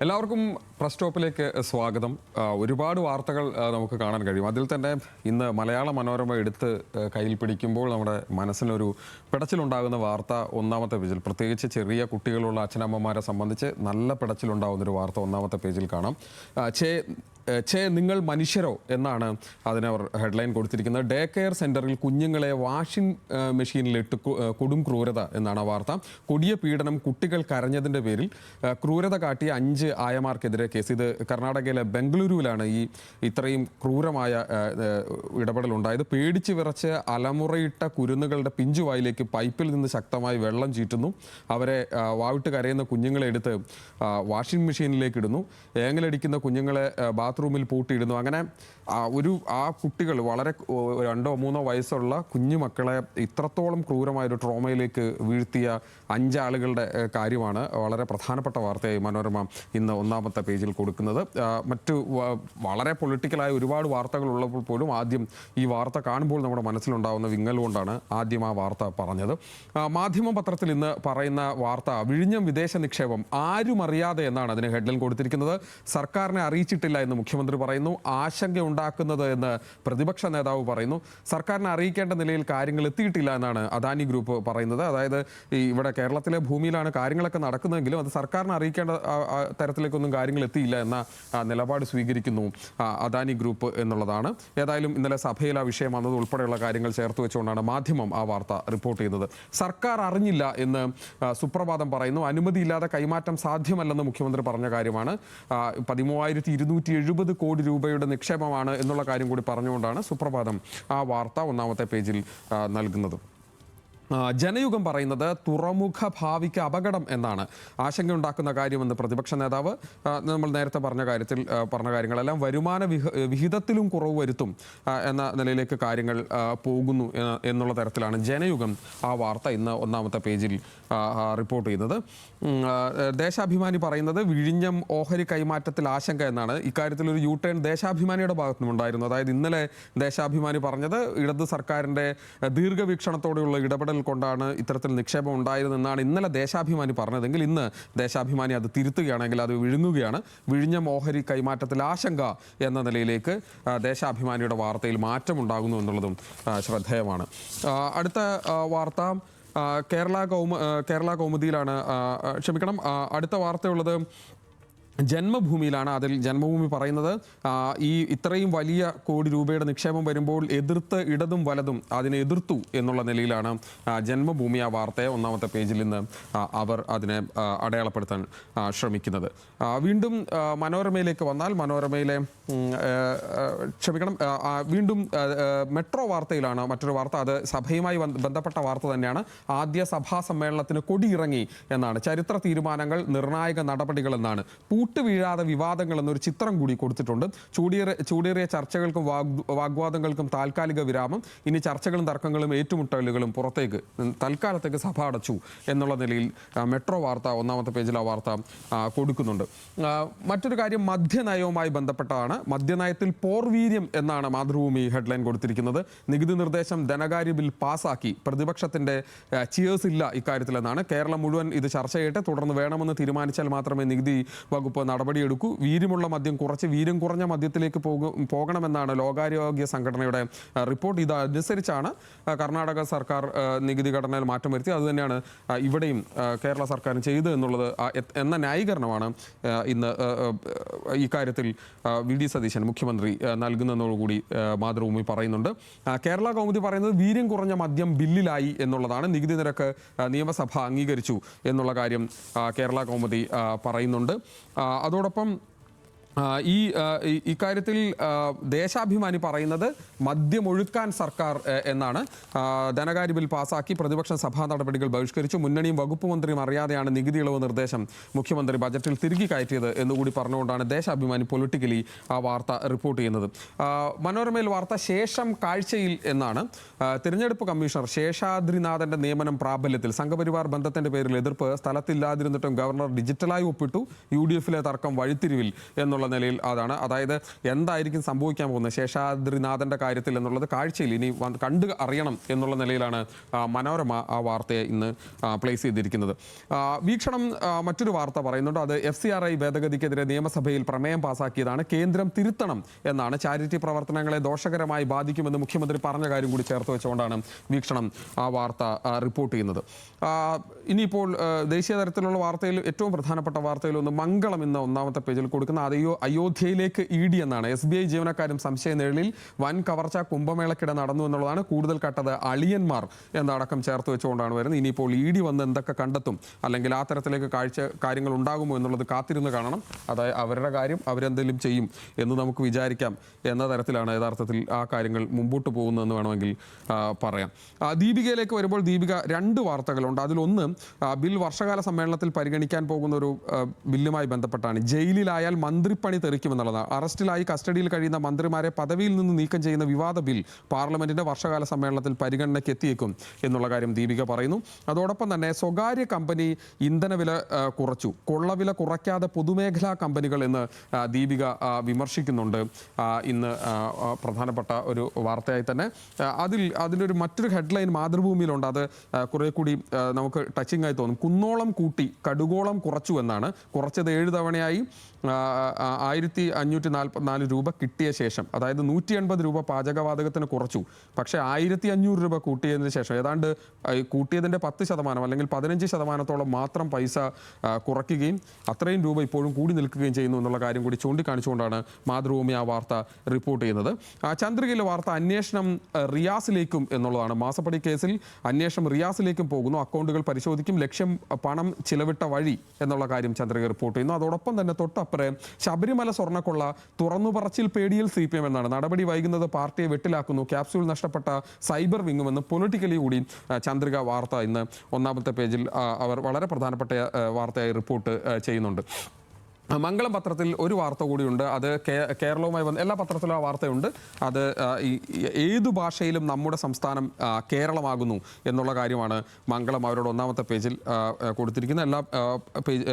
എല്ലാവർക്കും പ്രസ് സ്റ്റോപ്പിലേക്ക് സ്വാഗതം. ഒരുപാട് വാർത്തകൾ നമുക്ക് കാണാൻ കഴിയും. അതിൽ തന്നെ ഇന്ന് മലയാള മനോരമ എടുത്ത് കയ്യിൽ പിടിക്കുമ്പോൾ നമ്മുടെ മനസ്സിനൊരു പിടച്ചിലുണ്ടാകുന്ന വാർത്ത ഒന്നാമത്തെ പേജിൽ, പ്രത്യേകിച്ച് ചെറിയ കുട്ടികളുള്ള അച്ഛനമ്മമാരെ സംബന്ധിച്ച് നല്ല പിടച്ചിലുണ്ടാകുന്നൊരു വാർത്ത ഒന്നാമത്തെ പേജിൽ കാണാം. നിങ്ങൾ മനുഷ്യരോ എന്നാണ് അതിനവർ ഹെഡ്ലൈൻ കൊടുത്തിരിക്കുന്നത്. ഡേ കെയർ സെൻറ്ററിൽ കുഞ്ഞുങ്ങളെ വാഷിംഗ് മെഷീനിലിട്ട് കൊടും ക്രൂരത എന്നാണ് ആ വാർത്ത. കൊടിയ പീഡനം, കുട്ടികൾ കരഞ്ഞതിൻ്റെ പേരിൽ ക്രൂരത കാട്ടിയ 5 ആയമാർക്കെതിരെ കേസ്. ഇത് കർണാടകയിലെ ബംഗളൂരുവിലാണ് ഇത്രയും ക്രൂരമായ ഇടപെടലുണ്ടായത്. പേടിച്ച് വിറച്ച് അലമുറയിട്ട കുരുന്നുകളുടെ പിഞ്ചുവായിലേക്ക് പൈപ്പിൽ നിന്ന് ശക്തമായി വെള്ളം ചീറ്റുന്നു. അവരെ വാവിട്ട് കരയുന്ന കുഞ്ഞുങ്ങളെ എടുത്ത് വാഷിംഗ് മെഷീനിലേക്ക് ഇടുന്നു. ഏങ്ങലടിക്കുന്ന കുഞ്ഞുങ്ങളെ ബാത്റൂമിൽ പൂട്ടിയിടുന്നു. അങ്ങനെ ആ കുട്ടികൾ വളരെ 2 or 3 വയസ്സുള്ള കുഞ്ഞു മക്കളെ ഇത്രത്തോളം ക്രൂരമായൊരു ട്രോമയിലേക്ക് വീഴ്ത്തിയ 5 ആളുകളുടെ കാര്യമാണ് വളരെ പ്രധാനപ്പെട്ട വാർത്തയായി മനോരമ ഇന്ന് ഒന്നാമത്തെ പേജിൽ കൊടുക്കുന്നത്. മറ്റു വളരെ പൊളിറ്റിക്കലായ ഒരുപാട് വാർത്തകൾ ഉള്ളപ്പോൾ പോലും ആദ്യം ഈ വാർത്ത കാണുമ്പോൾ നമ്മുടെ മനസ്സിലുണ്ടാകുന്ന വിങ്ങൽ കൊണ്ടാണ് ആദ്യം ആ വാർത്ത പറഞ്ഞത്. മാധ്യമ പത്രത്തിൽ ഇന്ന് പറയുന്ന വാർത്ത, വിഴിഞ്ഞം വിദേശ നിക്ഷേപം ആരും അറിയാതെ എന്നാണ് അതിന് ഹെഡ്ലൈൻ കൊടുത്തിരിക്കുന്നത്. സർക്കാരിനെ അറിയിച്ചിട്ടില്ല എന്ന് മുഖ്യമന്ത്രി പറയുന്നു. ആശങ്ക ഉണ്ടാക്കുന്നത് എന്ന് പ്രതിപക്ഷ നേതാവ് പറയുന്നു. സർക്കാരിനെ അറിയിക്കേണ്ട നിലയിൽ കാര്യങ്ങൾ എത്തിയിട്ടില്ല എന്നാണ് അദാനി ഗ്രൂപ്പ് പറയുന്നത്. അതായത് ഇവിടെ കേരളത്തിലെ ഭൂമിയിലാണ് കാര്യങ്ങളൊക്കെ നടക്കുന്നതെങ്കിലും അത് സർക്കാരിനെ അറിയിക്കേണ്ട തരത്തിലേക്കൊന്നും കാര്യങ്ങൾ എത്തിയില്ല എന്ന നിലപാട് സ്വീകരിക്കുന്നു അദാനി ഗ്രൂപ്പ് എന്നുള്ളതാണ്. ഏതായാലും ഇന്നലെ സഭയിൽ ആ വിഷയം വന്നത് ഉൾപ്പെടെയുള്ള കാര്യങ്ങൾ ചേർത്ത് വെച്ചുകൊണ്ടാണ് മാധ്യമം ആ വാർത്ത റിപ്പോർട്ട് ചെയ്യുന്നത്. സർക്കാർ അറിഞ്ഞില്ല എന്ന് സുപ്രഭാതം പറയുന്നു. അനുമതിയില്ലാതെ കൈമാറ്റം സാധ്യമല്ലെന്ന് മുഖ്യമന്ത്രി പറഞ്ഞ കാര്യമാണ്. 13,270 കോടി രൂപയുടെ നിക്ഷേപമാണ് എന്നുള്ള കാര്യം കൂടി പറഞ്ഞുകൊണ്ടാണ് സുപ്രഭാതം ആ വാർത്ത ഒന്നാമത്തെ പേജിൽ നൽകുന്നത്. ജനയുഗം പറയുന്നത് തുറമുഖ ഭാവിക്ക് അപകടം എന്നാണ് ആശങ്കയുണ്ടാക്കുന്ന കാര്യമെന്ന് പ്രതിപക്ഷ നേതാവ്. നമ്മൾ നേരത്തെ പറഞ്ഞ കാര്യങ്ങളെല്ലാം വരുമാന വിഹിതത്തിലും കുറവ് വരുത്തും എന്ന നിലയിലേക്ക് കാര്യങ്ങൾ പോകുന്നു എന്നുള്ള തരത്തിലാണ് ജനയുഗം ആ വാർത്ത ഇന്ന് ഒന്നാമത്തെ പേജിൽ റിപ്പോർട്ട് ചെയ്യുന്നത്. ദേശാഭിമാനി പറയുന്നത് വിഴിഞ്ഞം ഓഹരി കൈമാറ്റത്തിൽ ആശങ്ക എന്നാണ്. ഇക്കാര്യത്തിൽ ഒരു യു-ടേൺ ദേശാഭിമാനിയുടെ ഭാഗത്തുനിന്നുണ്ടായിരുന്നു. അതായത് ഇന്നലെ ദേശാഭിമാനി പറഞ്ഞത് ഇടത് സർക്കാരിൻ്റെ ദീർഘവീക്ഷണത്തോടെയുള്ള ഇടപെടൽ കൊണ്ടാണ് ഇത്തരത്തിൽ നിക്ഷേപം ഉണ്ടായതെന്നാണ് ഇന്നലെ ദേശാഭിമാനി പറഞ്ഞതെങ്കിൽ ഇന്ന് ദേശാഭിമാനി അത് തിരുത്തുകയാണെങ്കിൽ അത് വിഴുങ്ങുകയാണ്. വിഴിഞ്ഞം ഓഹരി കൈമാറ്റത്തിൽ ആശങ്ക എന്ന നിലയിലേക്ക് ദേശാഭിമാനിയുടെ വാർത്തയിൽ മാറ്റമുണ്ടാകുന്നു എന്നുള്ളതും ശ്രദ്ധേയമാണ്. അടുത്ത വാർത്ത കേരള കൗമുദിയിലാണ്. അടുത്ത വാർത്തയുള്ളത് ജന്മഭൂമിയിലാണ്. അതിൽ ജന്മഭൂമി പറയുന്നത് ഇത്രയും വലിയ കോടി രൂപയുടെ നിക്ഷേപം വരുമ്പോൾ ഇടതും വലതും അതിനെ എതിർത്തു എന്നുള്ള നിലയിലാണ് ജന്മഭൂമി ആ വാർത്തയെ ഒന്നാമത്തെ പേജിൽ നിന്ന് അവർ അതിനെ അടയാളപ്പെടുത്താൻ ശ്രമിക്കുന്നത്. വീണ്ടും മനോരമയിലേക്ക് വന്നാൽ മനോരമയിലെ വീണ്ടും മെട്രോ വാർത്തയിലാണ് മറ്റൊരു വാർത്ത. അത് സഭയുമായി ബന്ധപ്പെട്ട വാർത്ത തന്നെയാണ്. ആദ്യ സഭാ സമ്മേളനത്തിന് കൊടിയിറങ്ങി എന്നാണ്. ചരിത്ര തീരുമാനങ്ങൾ, നിർണായക നടപടികൾ എന്നാണ്. വീഴാതെ വിവാദങ്ങൾ എന്നൊരു ചിത്രം കൂടി കൊടുത്തിട്ടുണ്ട്. ചൂടേറിയ ചർച്ചകൾക്കും വാഗ്വാദങ്ങൾക്കും താൽക്കാലിക വിരാമം. ഇനി ചർച്ചകളും തർക്കങ്ങളും ഏറ്റുമുട്ടലുകളും പുറത്തേക്ക്, തൽക്കാലത്തേക്ക് സഭ അടച്ചു എന്നുള്ള നിലയിൽ മെട്രോ വാർത്ത ഒന്നാമത്തെ പേജിൽ ആ വാർത്ത കൊടുക്കുന്നുണ്ട്. മറ്റൊരു കാര്യം മദ്യനയവുമായി ബന്ധപ്പെട്ടതാണ്. മദ്യനയത്തിൽ പോർവീര്യം എന്നാണ് മാതൃഭൂമി ഹെഡ്ലൈൻ കൊടുത്തിരിക്കുന്നത്. നികുതി നിർദ്ദേശം ധനകാര്യ ബിൽ പാസാക്കി. പ്രതിപക്ഷത്തിൻ്റെ ചിയേഴ്സ് ഇല്ല ഇക്കാര്യത്തിലെന്നാണ്. കേരളം മുഴുവൻ ഇത് ചർച്ച ചെയ്യട്ടെ, തുടർന്ന് വേണമെന്ന് തീരുമാനിച്ചാൽ മാത്രമേ നികുതി വകുപ്പ് നടപടിയെടുക്കൂ. വീര്യമുള്ള മദ്യം കുറച്ച് വീര്യം കുറഞ്ഞ മദ്യത്തിലേക്ക് പോകണമെന്നാണ് ലോകാരോഗ്യ സംഘടനയുടെ റിപ്പോർട്ട്. ഇതനുസരിച്ചാണ് കർണാടക സർക്കാർ നികുതി ഘടനയിൽ മാറ്റം വരുത്തി. അതുതന്നെയാണ് ഇവിടെയും കേരള സർക്കാർ ചെയ്തു എന്നുള്ളത് എന്ന ന്യായീകരണമാണ് ഇന്ന് ഇക്കാര്യത്തിൽ വി.ഡി. സതീശൻ മുഖ്യമന്ത്രി നൽകുന്നതോടുകൂടി മാതൃഭൂമി പറയുന്നുണ്ട്. കേരള കൗമുദി പറയുന്നത് വീര്യം കുറഞ്ഞ മദ്യം ബില്ലിലായി എന്നുള്ളതാണ്. നികുതി നിരക്ക് നിയമസഭ അംഗീകരിച്ചു എന്നുള്ള കാര്യം കേരള കൗമുദി പറയുന്നുണ്ട്. അതോടൊപ്പം ഇക്കാര്യത്തിൽ ദേശാഭിമാനി പറയുന്നത് മദ്യമൊഴുക്കാൻ സർക്കാർ എന്നാണ്. ധനകാര്യ ബിൽ പാസാക്കി, പ്രതിപക്ഷം സഭാ നടപടികൾ ബഹിഷ്കരിച്ചു. മുന്നണിയും വകുപ്പ് മന്ത്രിയും അറിയാതെയാണ് നികുതി ഇളവ് നിർദ്ദേശം മുഖ്യമന്ത്രി ബജറ്റിൽ തിരികെ കയറ്റിയത് എന്നുകൂടി പറഞ്ഞുകൊണ്ടാണ് ദേശാഭിമാനി പൊളിറ്റിക്കലി ആ വാർത്ത റിപ്പോർട്ട് ചെയ്യുന്നത്. മനോരമയിൽ വാർത്ത ശേഷം കാഴ്ചയിൽ എന്നാണ്. തിരഞ്ഞെടുപ്പ് കമ്മീഷണർ ശേഷാദ്രിനാഥന്റെ നിയമനം പ്രാബല്യത്തിൽ. സംഘപരിവാർ ബന്ധത്തിന്റെ പേരിൽ എതിർപ്പ് സ്ഥലത്തില്ലാതിരുന്നിട്ടും ഗവർണർ ഡിജിറ്റലായി ഒപ്പിട്ടു. UDF തർക്കം വഴിത്തിരിവിൽ എന്നുള്ള എന്നുള്ള നിലയിൽ അതാണ്. അതായത് എന്തായിരിക്കും സംഭവിക്കാൻ പോകുന്നത് ശേഷാദ്രിനാഥൻ്റെ കാര്യത്തിൽ എന്നുള്ളത് കാഴ്ചയിൽ ഇനി കണ്ടു അറിയണം എന്നുള്ള നിലയിലാണ് മനോരമ ആ വാർത്തയെ ഇന്ന് പ്ലേസ് ചെയ്തിരിക്കുന്നത്. വീക്ഷണം മറ്റൊരു വാർത്ത പറയുന്നുണ്ട്. അത് FCRI ഭേദഗതിക്കെതിരെ നിയമസഭയിൽ പ്രമേയം പാസാക്കിയതാണ്. കേന്ദ്രം തിരുത്തണം എന്നാണ്. ചാരിറ്റി പ്രവർത്തനങ്ങളെ ദോഷകരമായി ബാധിക്കുമെന്ന് മുഖ്യമന്ത്രി പറഞ്ഞ കാര്യം കൂടി ചേർത്ത് വെച്ചുകൊണ്ടാണ് വീക്ഷണം ആ വാർത്ത റിപ്പോർട്ട് ചെയ്യുന്നത്. ഇനിയിപ്പോൾ ദേശീയ തലത്തിലുള്ള വാർത്തയിൽ ഏറ്റവും പ്രധാനപ്പെട്ട വാർത്തയിലൊന്ന് മംഗളം ഇന്ന് ഒന്നാമത്തെ പേജിൽ കൊടുക്കുന്ന അയോധ്യയിലേക്ക് ED എന്നാണ്. SBI ജീവനക്കാരും സംശയ നിഴലിൽ വൻ കവർച്ച കുംഭമേളക്കിടെ നടന്നു എന്നുള്ളതാണ്. കൂടുതൽ കട്ടത് അളിയന്മാർ എന്നടക്കം ചേർത്ത് വെച്ചുകൊണ്ടാണ് വരുന്നത്. ഇനിയിപ്പോൾ ED വന്ന് എന്തൊക്കെ കണ്ടെത്തും, അല്ലെങ്കിൽ ആ തരത്തിലേക്ക് കാര്യങ്ങൾ ഉണ്ടാകുമോ എന്നുള്ളത് കാത്തിരുന്ന് കാണണം. അതായത് അവരുടെ കാര്യം അവരെന്തെങ്കിലും ചെയ്യും എന്ന് നമുക്ക് വിചാരിക്കാം എന്ന തരത്തിലാണ് യഥാർത്ഥത്തിൽ ആ കാര്യങ്ങൾ മുമ്പോട്ട് പോകുന്നതെന്ന് വേണമെങ്കിൽ പറയാം. ദീപികയിലേക്ക് വരുമ്പോൾ ദീപിക 2 വാർത്തകളുണ്ട്. അതിലൊന്ന് ബിൽ വർഷകാല സമ്മേളനത്തിൽ പരിഗണിക്കാൻ പോകുന്ന ഒരു ബില്ലുമായി ബന്ധപ്പെട്ടാണ്. ജയിലിലായാൽ മന്ത്രിപ്പണി തെറിക്കുമെന്നുള്ളതാണ്. അറസ്റ്റിലായി കസ്റ്റഡിയിൽ കഴിയുന്ന മന്ത്രിമാരെ പദവിയിൽ നിന്ന് നീക്കം ചെയ്യുന്ന വിവാദ ബിൽ പാർലമെന്റിന്റെ വർഷകാല സമ്മേളനത്തിൽ പരിഗണനയ്ക്ക് എത്തിയേക്കും എന്നുള്ള കാര്യം ദീപിക പറയുന്നു. അതോടൊപ്പം തന്നെ സ്വകാര്യ കമ്പനി ഇന്ധനവില കുറച്ചു, കൊള്ളവില കുറയ്ക്കാതെ പൊതുമേഖലാ കമ്പനികൾ എന്ന് ദീപിക വിമർശിക്കുന്നുണ്ട്. ഇന്ന് പ്രധാനപ്പെട്ട ഒരു വാർത്തയായി തന്നെ അതിലൊരു മറ്റൊരു ഹെഡ്ലൈൻ മാതൃഭൂമിയിലുണ്ട്. അത് കുറെ കൂടി നമുക്ക് ടച്ചിങ് ആയി തോന്നും. കുന്നോളം കൂട്ടി കടുകോളം കുറച്ചു എന്നാണ്. കുറച്ചത് 7 തവണയായി 1544 രൂപ കിട്ടിയ ശേഷം, അതായത് 180 രൂപ പാചകവാതകത്തിന് കുറച്ചു. പക്ഷേ 1500 രൂപ കൂട്ടിയതിന് ശേഷം ഏതാണ്ട് കൂട്ടിയതിൻ്റെ 10% അല്ലെങ്കിൽ 15% മാത്രം പൈസ കുറയ്ക്കുകയും അത്രയും രൂപ ഇപ്പോഴും കൂടി നിൽക്കുകയും ചെയ്യുന്നു എന്നുള്ള കാര്യം കൂടി ചൂണ്ടിക്കാണിച്ചുകൊണ്ടാണ് മാതൃഭൂമി ആ വാർത്ത റിപ്പോർട്ട് ചെയ്യുന്നത്. ചന്ദ്രികയിലെ വാർത്ത അന്വേഷണം റിയാസിലേക്കും എന്നുള്ളതാണ്. മാസപ്പടി കേസിൽ അന്വേഷണം റിയാസിലേക്കും പോകുന്നു. അക്കൗണ്ടുകൾ പരിശോധിക്കും. ലക്ഷ്യം പണം ചിലവിട്ട വഴി എന്നുള്ള കാര്യം ചന്ദ്രിക റിപ്പോർട്ട് ചെയ്യുന്നു. അതോടൊപ്പം തന്നെ തൊട്ടപ്പുറം ശബരിമല സ്വർണ്ണക്കൊള്ള തുറന്നുപറച്ചിൽ പേടിയിൽ CPM എന്നാണ്. നടപടി വൈകുന്നത് പാർട്ടിയെ വെട്ടിലാക്കുന്നു. ക്യാപ്സ്യൂൾ നഷ്ടപ്പെട്ട സൈബർ വിങ്ങുമെന്ന് പൊളിറ്റിക്കലി കൂടി ചന്ദ്രിക വാർത്ത ഇന്ന് ഒന്നാമത്തെ പേജിൽ അവർ വളരെ പ്രധാനപ്പെട്ട വാർത്തയായി റിപ്പോർട്ട് ചെയ്യുന്നുണ്ട്. മംഗളം പത്രത്തിൽ ഒരു വാർത്ത കൂടിയുണ്ട്. അത് കേരളവുമായി എല്ലാ പത്രത്തിലും ആ വാർത്തയുണ്ട്. അത് ഏതു ഭാഷയിലും നമ്മുടെ സംസ്ഥാനം കേരളമാകുന്നു എന്നുള്ള കാര്യമാണ് മംഗളം അവരുടെ ഒന്നാമത്തെ പേജിൽ കൊടുത്തിരിക്കുന്ന.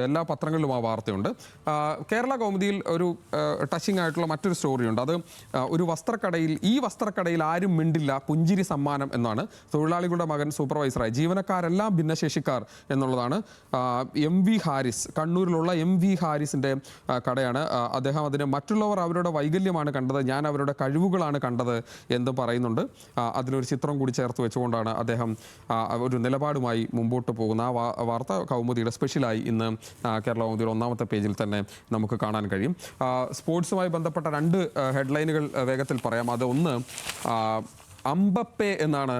എല്ലാ പത്രങ്ങളിലും ആ വാർത്തയുണ്ട്. കേരള കൗമുദിയിൽ ഒരു ടച്ചിങ് ആയിട്ടുള്ള മറ്റൊരു സ്റ്റോറിയുണ്ട്. അത് ഒരു വസ്ത്രക്കടയിൽ ആരും മിണ്ടില്ല, പുഞ്ചിരി സമ്മാനം എന്നാണ്. തൊഴിലാളികളുടെ മകൻ സൂപ്പർവൈസറായി, ജീവനക്കാരെല്ലാം ഭിന്നശേഷിക്കാർ എന്നുള്ളതാണ്. MV ഹാരിസ്, കണ്ണൂരിലുള്ള MV ഹാരിസിൻ്റെ കടയാണ്. അദ്ദേഹം അതിന് മറ്റുള്ളവർ അവരുടെ വൈകല്യമാണ് കണ്ടത്, ഞാൻ അവരുടെ കഴിവുകളാണ് കണ്ടത് എന്ന് പറയുന്നുണ്ട്. അതിലൊരു ചിത്രം കൂടി ചേർത്ത് വെച്ചുകൊണ്ടാണ് അദ്ദേഹം ഒരു നിലപാടുമായി മുമ്പോട്ട് പോകുന്ന ആ വാർത്ത കൗമുദിയുടെ സ്പെഷ്യലായി ഇന്ന് കേരള കൗമുദിയുടെ ഒന്നാമത്തെ പേജിൽ തന്നെ നമുക്ക് കാണാൻ കഴിയും. സ്പോർട്സുമായി ബന്ധപ്പെട്ട 2 ഹെഡ്ലൈനുകൾ വേഗത്തിൽ പറയാം. അത് ഒന്ന്, അംബപ്പെ എന്നാണ്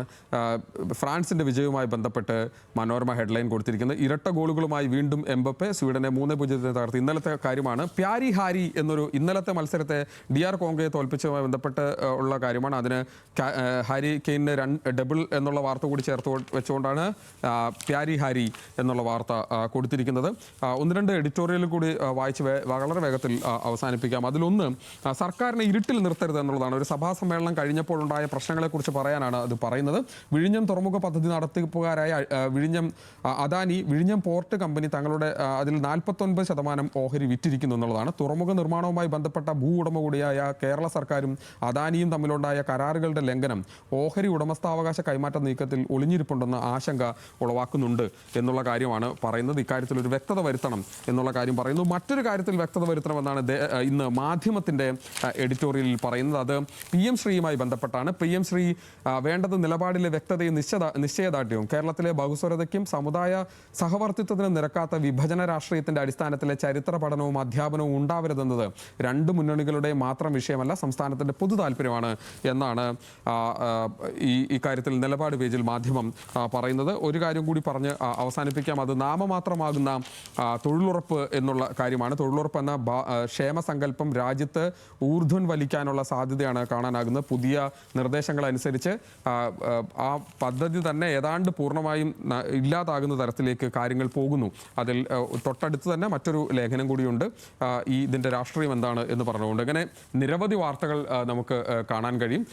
ഫ്രാൻസിൻ്റെ വിജയവുമായി ബന്ധപ്പെട്ട് മനോരമ ഹെഡ്ലൈൻ കൊടുത്തിരിക്കുന്നത്. ഇരട്ട ഗോളുകളുമായി വീണ്ടും എംബപ്പെ സ്വീഡനെ 3-0 തകർത്ത്. ഇന്നലത്തെ കാര്യമാണ്. പ്യാരി ഹാരി എന്നൊരു ഇന്നലത്തെ മത്സരത്തെ DR കോങ്കയെ തോൽപ്പിച്ചതുമായി ബന്ധപ്പെട്ട് ഉള്ള കാര്യമാണ്. അതിന് ഹാരി കെയിന് ഡബിൾ എന്നുള്ള വാർത്ത കൂടി ചേർത്ത് വെച്ചുകൊണ്ടാണ് പ്യാരി ഹാരി എന്നുള്ള വാർത്ത കൊടുത്തിരിക്കുന്നത്. 1-2 എഡിറ്റോറിയൽ കൂടി വായിച്ച് വളരെ വേഗത്തിൽ അവസാനിപ്പിക്കാം. അതിലൊന്ന്, സർക്കാരിനെ ഇരുട്ടിൽ നിർത്തരുത് എന്നുള്ളതാണ്. ഒരു സഭാ സമ്മേളനം കഴിഞ്ഞപ്പോൾ ഉണ്ടായ പ്രശ്നങ്ങളെക്കുറിച്ച് പറയാനാണ് അത് പറയുന്നത്. വിഴിഞ്ഞം തുറമുഖ പദ്ധതി നടത്തിപ്പുകാരായ വിഴിഞ്ഞം പോർട്ട് കമ്പനി തങ്ങളുടെ അതിൽ 49% ഓഹരി വിറ്റിരിക്കുന്നു എന്നുള്ളതാണ്. തുറമുഖ നിർമ്മാണവുമായി ബന്ധപ്പെട്ട ഭൂ ഉടമ കൂടിയായ കേരള സർക്കാരും അദാനിയും തമ്മിലുണ്ടായ കരാറുകളുടെ ലംഘനം ഓഹരി ഉടമസ്ഥാവകാശ കൈമാറ്റ നീക്കത്തിൽ ഒളിഞ്ഞിരിപ്പുണ്ടെന്ന ആശങ്ക ഉളവാക്കുന്നുണ്ട് എന്നുള്ള കാര്യമാണ് പറയുന്നത്. ഇക്കാര്യത്തിൽ ഒരു വ്യക്തത വരുത്തണം എന്നുള്ള കാര്യം പറയുന്നു. മറ്റൊരു കാര്യത്തിൽ വ്യക്തത വരുത്തണമെന്നാണ് ഇന്ന് മാധ്യമത്തിൻ്റെ എഡിറ്റോറിയലിൽ പറയുന്നത്. അത് PM ശ്രീയുമായി ബന്ധപ്പെട്ടാണ്. PM ശ്രീ വേണ്ടത് നിലപാടിലെ വ്യക്തതയും നിശ്ചയദാർഢ്യവും. കേരളത്തിലെ ബഹുസ്വരതയ്ക്കും സമുദായ സഹവർത്തിത്വത്തിനും നിരക്കാത്ത വിഭജന രാഷ്ട്രീയത്തിന്റെ അടിസ്ഥാനത്തിലെ ചരിത്ര പഠനവും അധ്യാപനവും ഉണ്ടാവരുതെന്നത് 2 മുന്നണികളുടെ മാത്രം വിഷയമല്ല, സംസ്ഥാനത്തിന്റെ പൊതു താല്പര്യമാണ് എന്നാണ് ഈ കാര്യത്തിൽ നിലപാട് പേജിൽ മാധ്യമം പറയുന്നത്. ഒരു കാര്യം കൂടി പറഞ്ഞ് അവസാനിപ്പിക്കാം. അത് നാമമാത്രമാകുന്ന തൊഴിലുറപ്പ് എന്നുള്ള കാര്യമാണ്. തൊഴിലുറപ്പ് എന്ന ക്ഷേമസങ്കല്പം രാജ്യത്ത് ഊർധ്വൻ വലിക്കാനുള്ള സാധ്യതയാണ് കാണാനാകുന്നത്. പുതിയ നിർദ്ദേശങ്ങളനുസരിച്ച് ആ പദ്ധതി തന്നെ ഏതാണ്ട് പൂർണ്ണമായും ഇല്ലാതാകുന്ന തരത്തിലേക്ക് കാര്യങ്ങൾ പോകുന്നു. അതിൽ തൊട്ടടുത്ത് തന്നെ മറ്റൊരു ലേഖനം കൂടിയുണ്ട്, ഇതിൻ്റെ രാഷ്ട്രീയം എന്താണ് എന്ന് പറഞ്ഞുകൊണ്ട്. അങ്ങനെ നിരവധി വാർത്തകൾ നമുക്ക് കാണാൻ കഴിയും.